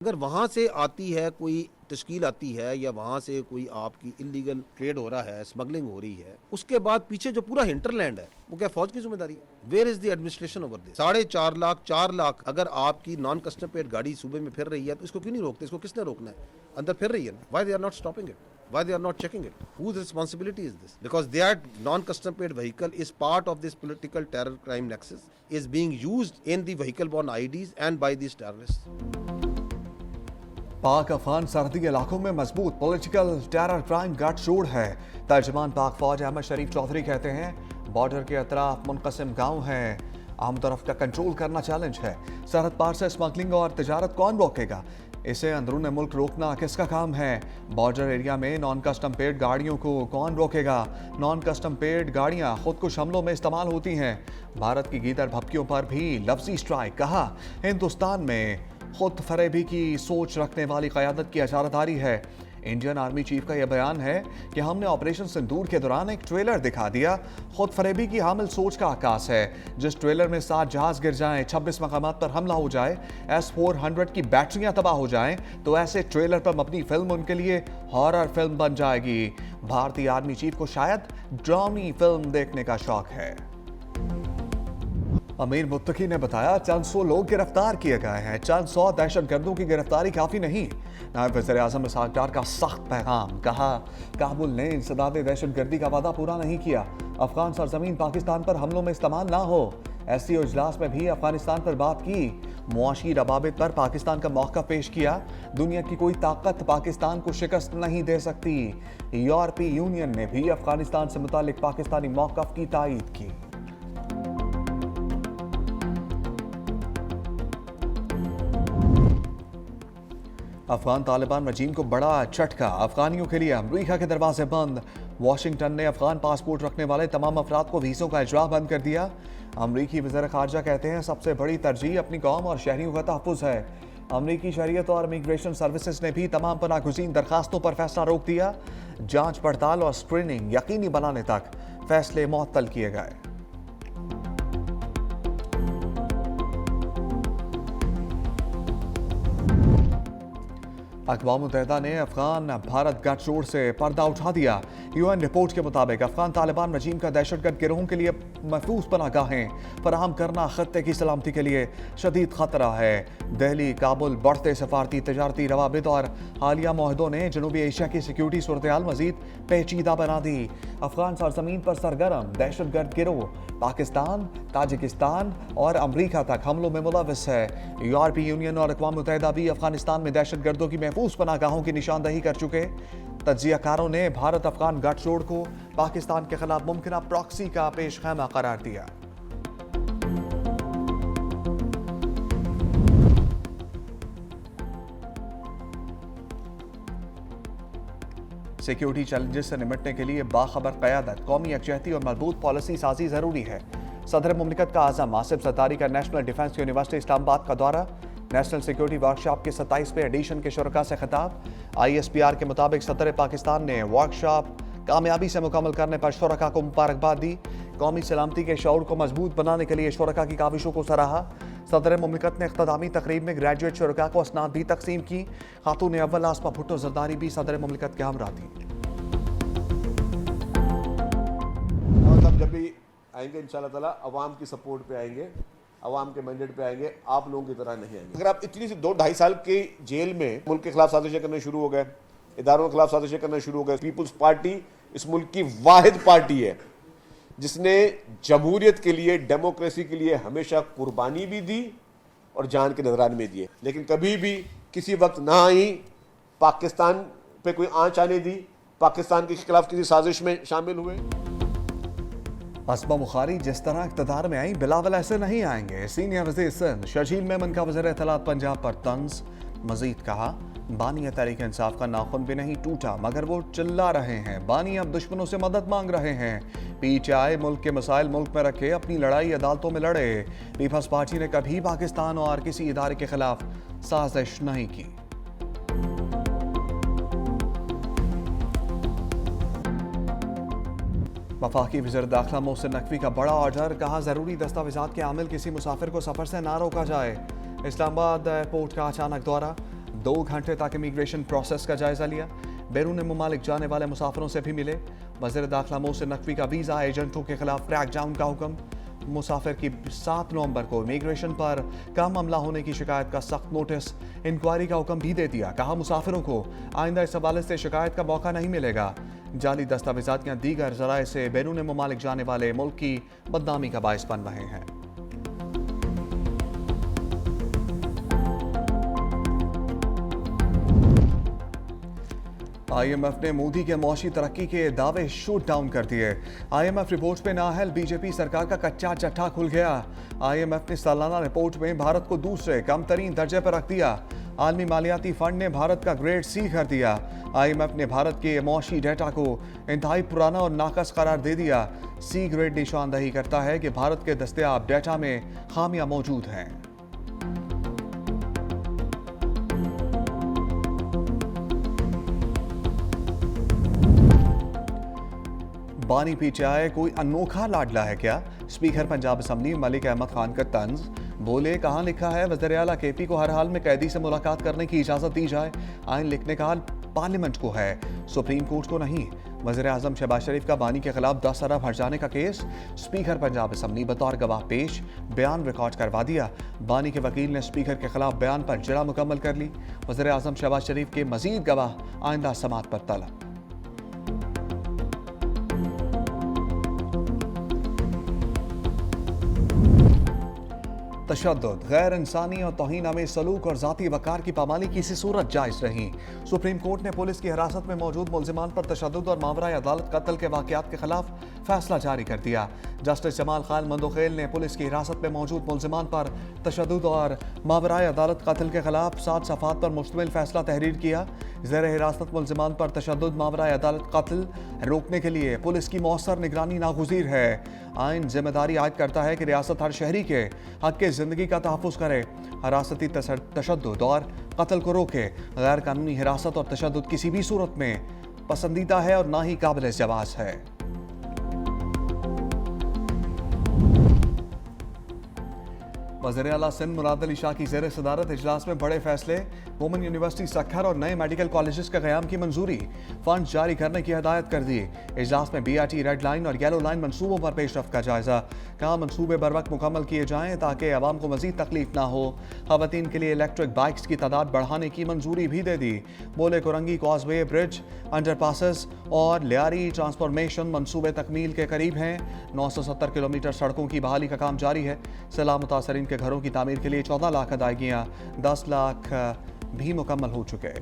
अगर वहाँ से आती है कोई तश्कील आती है या वहाँ से कोई आपकी इलीगल ट्रेड हो रहा है, स्मगलिंग हो रही है, उसके बाद पीछे जो पूरा हिंटरलैंड है वो क्या फौज की जिम्मेदारी है? Where is the administration over this? 4.5 lakh 4 lakh अगर आपकी नॉन कस्टम पेड गाड़ी सूबे में फिर रही है तो इसको क्यों नहीं रोकते? इसको किसने रोकना है? अंदर फिर रही है ना, why they are not stopping it? Why they are not checking it? Whose responsibility is this? Because that non-custom paid vehicle is part of this political terror crime nexus, is being used in the vehicle-borne IDs and by these terrorists. पाक अफगान सरहदी इलाकों में मजबूत political terror crime गठजोड़ है। तर्जमान पाक फौज अहमद शरीफ चौधरी कहते हैं बॉर्डर के अतराफ मुनकसिम गांव हैं, आम तरफ का कंट्रोल करना चैलेंज है। सरहद पार से स्मगलिंग और तिजारत कौन रोकेगा? इसे अंदरून मुल्क रोकना किसका काम है? बॉर्डर एरिया में नॉन कस्टम पेड गाड़ियों को कौन रोकेगा? नॉन कस्टम पेड गाड़ियां खुदकुश हमलों में इस्तेमाल होती हैं। भारत की गीदड़ भपकियों पर भी लफ्जी स्ट्राइक। कहा हिंदुस्तान में खुद फरेबी की सोच रखने वाली क़यादत की इजारादारी है। इंडियन आर्मी चीफ का यह बयान है कि हमने ऑपरेशन सिंदूर के दौरान एक ट्रेलर दिखा दिया। खुद फरेबी की हामिल सोच का आकाश है। जिस ट्रेलर में 7 जहाज गिर जाएं, 26 मकामात पर हमला हो जाए, S-400 की बैटरियां तबाह हो जाएं, तो ऐसे ट्रेलर पर मबनी फिल्म उनके लिए हॉरर फिल्म बन जाएगी। भारतीय आर्मी चीफ को शायद ड्रामी फिल्म देखने का शौक है। अमीर मुत्तकी ने बताया चंद 100 लोग गिरफ्तार किए गए हैं। चंद 100 दहशतगर्दों की गिरफ्तारी काफी नहीं। नायब वज़ीर-ए-आज़म इसहाक डार का सख्त पैगाम। कहा काबुल ने इंसदाद दहशतगर्दी का वादा पूरा नहीं किया। अफगान सरजमीन पाकिस्तान पर हमलों में इस्तेमाल ना हो। SCO इजलास में भी अफगानिस्तान पर बात की। मुआशी रवाबित पर पाकिस्तान का मौक़िफ़ पेश किया। दुनिया की कोई ताकत पाकिस्तान को शिकस्त नहीं दे सकती। यूरोपीय यूनियन ने भी अफगानिस्तान से मुतालिक पाकिस्तानी मौक़िफ़ की तायीद की। अफगान तालिबान रजीम को बड़ा झटका। अफगानियों के लिए अमरीका के दरवाजे बंद। वाशिंगटन ने अफगान पासपोर्ट रखने वाले तमाम अफराद को वीज़ों का इजरा बंद कर दिया। अमरीकी वज़ीर ख़ारजा कहते हैं सबसे बड़ी तरजीह अपनी कौम और शहरियों का तहफ़्फ़ुज़ है। अमरीकी शरीयत और इमिग्रेशन सर्विसेज ने भी तमाम पनाहगुज़ीन दरखास्तों पर फैसला रोक दिया। जाँच पड़ताल और स्क्रीनिंग यकीनी बनाने तक फैसले मुअत्तल किए गए। अक़वाम मुत्तहिदा ने अफगान भारत गठजोड़ से पर्दा उठा दिया। UN रिपोर्ट के मुताबिक अफगान तालिबान रजीम का दहशतगर्द गिरोहों के लिए महफूज पनाहगाहें फराहम करना खत्ते की सलामती के लिए शदीद खतरा है। दिल्ली काबुल बढ़ते सफारती तजारती रवाबित और हालिया मुआहदों ने जनूबी एशिया की सिक्योरिटी सूरत-ए-हाल मजीद पेचीदा बना दी। अफगान सरजमीन पर सरगर्म दहशतगर्द गिरोह पाकिस्तान, ताजिकिस्तान और अमरीका तक हमलों में मुलव्वस है। यूरोपीय यूनियन और अक़वाम मुत्तहिदा भी अफगानिस्तान में दहशतगर्दों की महफूज पनाहगाहों की निशानदही कर चुके। तज्ज़ियाकारों ने भारत अफगान गठजोड़ को पाकिस्तान के खिलाफ मुमकिन प्रॉक्सी का पेश खैमा करार दिया। सिक्योरिटी चैलेंजेस से निपटने के लिए बाखबर क़यादत, कौमी यकजहती और मजबूत पॉलिसी साजी जरूरी है। सदर मुमलिकत का आज़म आसिफ ज़रदारी का नेशनल डिफेंस यूनिवर्सिटी इस्लामाबाद का दौरा। नेशनल सिक्योरिटी वर्कशॉप के 27वें एडिशन के शुरका से खिताब। ISPR के मुताबिक सदर पाकिस्तान ने वर्कशॉप कामयाबी से मुकम्मल करने पर शुरका को मुबारकबाद दी। कौमी सलामती के शऊर को मजबूत बनाने के लिए शुरका की काविशों को सराहा। सदर मुमलिकत ने इख्तितामी तकरीब में ग्रेजुएट शुरका को असनाद भी तकसीम की। खातून अव्वल आसमा भुट्टो जरदारी भी सदर मुमलिकत के हमरा थी। जब भी आएंगे इंशाल्लाह ताला अवाम की सपोर्ट पे आएंगे, अवाम के मैंडेट पे आएंगे, आप लोगों की तरह नहीं आएंगे। अगर आप इतनी सी 2-2.5 साल की जेल में मुल्क के खिलाफ साजिशें करने शुरू हो गए, इदारों के खिलाफ साजिशें करना शुरू हो गए। पीपुल्स पार्टी इस मुल्क की वाहिद पार्टी है जिसने जमहूरियत के लिए, डेमोक्रेसी के लिए हमेशा कुर्बानी भी दी और जान के नजराने में दिए, लेकिन कभी भी किसी वक्त ना आई पाकिस्तान पे कोई आंच आने दी, पाकिस्तान के खिलाफ किसी साजिश में शामिल हुए। असमा बुखारी जिस तरह इक़्तिदार में आई बिलावल ऐसे नहीं आएंगे। सीनियर वज़ीर सिंध शर्जील मेमन का वज़ीर इत्तलात पंजाब पर तंज। मजीद कहा बानी तहरीक इंसाफ का नाखुन भी नहीं टूटा मगर वो चिल्ला रहे हैं। बानी अब दुश्मनों से मदद मांग रहे हैं। PTI मुल्क के मसाइल मुल्क में रखे, अपनी लड़ाई अदालतों में लड़े। पीपल्स पार्टी ने कभी पाकिस्तान और किसी इदारे के खिलाफ साजिश नहीं की। वफाकी वज़ीर दाखिला मोहसिन नकवी का बड़ा ऑर्डर। कहा जरूरी दस्तावेजात के आमिल किसी मुसाफिर को सफर से ना रोका जाए। इस्लामाबाद एयरपोर्ट का अचानक दौरा। 2 घंटे तक इमिग्रेशन प्रोसेस का जायजा लिया। बैरून मुमालिक जाने वाले मुसाफिरों से भी मिले। वज़ीर दाखिला मोहसिन नकवी का वीज़ा एजेंटों के खिलाफ क्रैकडाउन का हुक्म। मुसाफिर की 7 नवंबर को इमिग्रेशन पर कम अमला होने की शिकायत का सख्त नोटिस, इंक्वायरी का हुक्म भी दे दिया। कहा मुसाफिरों को आइंदा इस हवाले से शिकायत का मौका नहीं मिलेगा। जाली दस्तावेजात या दीगर जराए से बैरून मुमालिक जाने वाले मुल्क की बदनामी का बायस बन रहे हैं। IMF ने मोदी के मौशी तरक्की के दावे शूट डाउन कर दिए। IMF रिपोर्ट पे नाअहल बीजेपी सरकार का कच्चा चट्टा खुल गया। IMF ने सालाना रिपोर्ट में भारत को दूसरे कम तरीन दर्जे पर रख दिया। आलमी मालियाती फंड ने भारत का ग्रेड C कर दिया। IMF ने भारत के मौशी डेटा को इंतहाई पुराना और नाकस करार दे दिया। C ग्रेड निशानदही करता है कि भारत के दस्तयाब डेटा में खामियां मौजूद हैं। बानी पीछे आए कोई अनोखा लाडला है क्या? स्पीकर पंजाब असम्बली मलिक अहमद खान का तंज। बोले कहाँ लिखा है वज़ीर आला KP को हर हाल में कैदी से मुलाकात करने की इजाज़त दी जाए। आइन लिखने का हाल पार्लियामेंट को है, सुप्रीम कोर्ट को नहीं। वज़ीर आज़म शहबाज शरीफ का बानी के खिलाफ 10 अरब हर्जाने का केस। स्पीकर पंजाब असम्बली बतौर गवाह पेश, बयान रिकॉर्ड करवा दिया। बानी के वकील ने स्पीकर के खिलाफ बयान पर जरा मुकम्मल कर ली। वज़ीर आज़म शहबाज शरीफ के मजीद गवाह आइंदा समात पर तलब। तशद्दुद, गैर इंसानी और तौहीन-आमेज़ सलूक और ज़ाती वक़ार की पामाली किसी सूरत जायज़ नहीं। सुप्रीम कोर्ट ने पुलिस की हिरासत में मौजूद मुल्ज़िमान पर तशद्दुद और मावराए अदालत कत्ल के वाक़यात के खिलाफ फैसला जारी कर दिया। जस्टिस जमाल खान मंदोखेल ने पुलिस की हिरासत में मौजूद मुल्ज़िमान पर तशद्दुद और मावराए अदालत कत्ल के खिलाफ 7 सफ़हात पर मुश्तमिल फैसला तहरीर किया। ज़ेर हिरासत मुल्ज़िमान पर तशद्दुद मावराए अदालत कत्ल रोकने के लिए पुलिस की मौसर निगरानी नागुज़ीर है। आइन जिम्मेदारी आयद करता है कि रियासत हर शहरी के हक के ज़िंदगी का तहफ़्फ़ुज़ करे, हिरासती तशद्दुद और कत्ल को रोके। गैर कानूनी हिरासत और तशद्दुद किसी भी सूरत में पसंदीदा है और ना ही काबिल जवाज़ है। वज़ीर आला सिंध मुराद अली शाह की ज़ेर सदारत इजलास में बड़े फैसले। वुमेन यूनिवर्सिटी सक्खर और नए मेडिकल कॉलेजेस के क़याम की मंजूरी, फंड जारी करने की हिदायत कर दी। इजलास में BRT रेड लाइन और येलो लाइन मनसूबों पर पेशरफ्त का जायजा। कहा मनसूबे बर वक्त मुकम्मल किए जाएँ ताकि आवाम को मज़ीद तकलीफ ना हो। ख़वातीन के लिए इलेक्ट्रिक बाइक्स की तादाद बढ़ाने की मंजूरी भी दे दी। बोले Korangi causeway, bridge, under passes और लियारी ट्रांसफॉर्मेशन मनसूबे तकमील के करीब हैं। 970 किलोमीटर सड़कों की बहाली का काम जारी है। सैलाब मुतासरीन के घरों की तामीर के लिए 14 लाख अदायगियाँ, 10 लाख भी मुकम्मल हो चुके।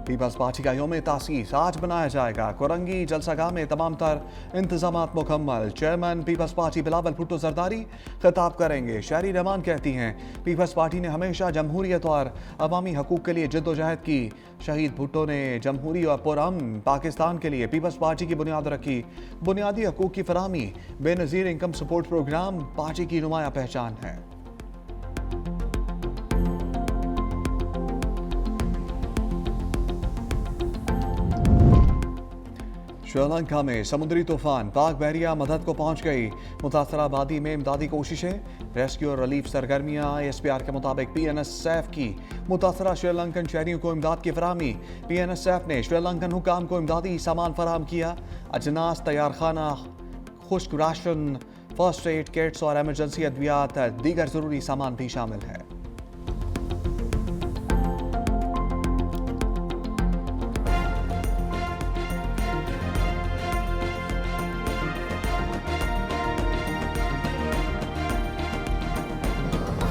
पीपल्स पार्टी का यौम तासीस आज बनाया जाएगा। कुरंगी जलसागाह में तमाम तर इंतजामात मुकम्मल। Chairman Peoples Party Bilawal Bhutto Zardari खिताब करेंगे। शहरी रहमान कहती हैं पीपल्स पार्टी ने हमेशा जमहूरियत और अवामी हकूक़ के लिए जद्दोजहद की। शहीद भुट्टो ने जमहूरी और पुरअमन पाकिस्तान के लिए पीपल्स पार्टी की बुनियाद रखी। बुनियादी हकूक़ की फराहमी, Benazir income support program party की नुमाया पहचान है। श्रीलंका में समुद्री तूफान, पाक बहरिया मदद को पहुंच गई। मुतासरा आबादी में इमदादी कोशिशें, रेस्क्यू और रिलीफ सरगर्मियां। ISPR के मुताबिक PNSF की मुतासरा श्रीलंकन शहरियों को इमदाद की फराहमी। PNSF ने श्रीलंकन हुकाम को इमदादी सामान फराहम किया। अजनास, तैयार खाना, खुश्क राशन, फर्स्ट एड किट्स और एमरजेंसी अद्वियात, दीगर ज़रूरी सामान भी शामिल है।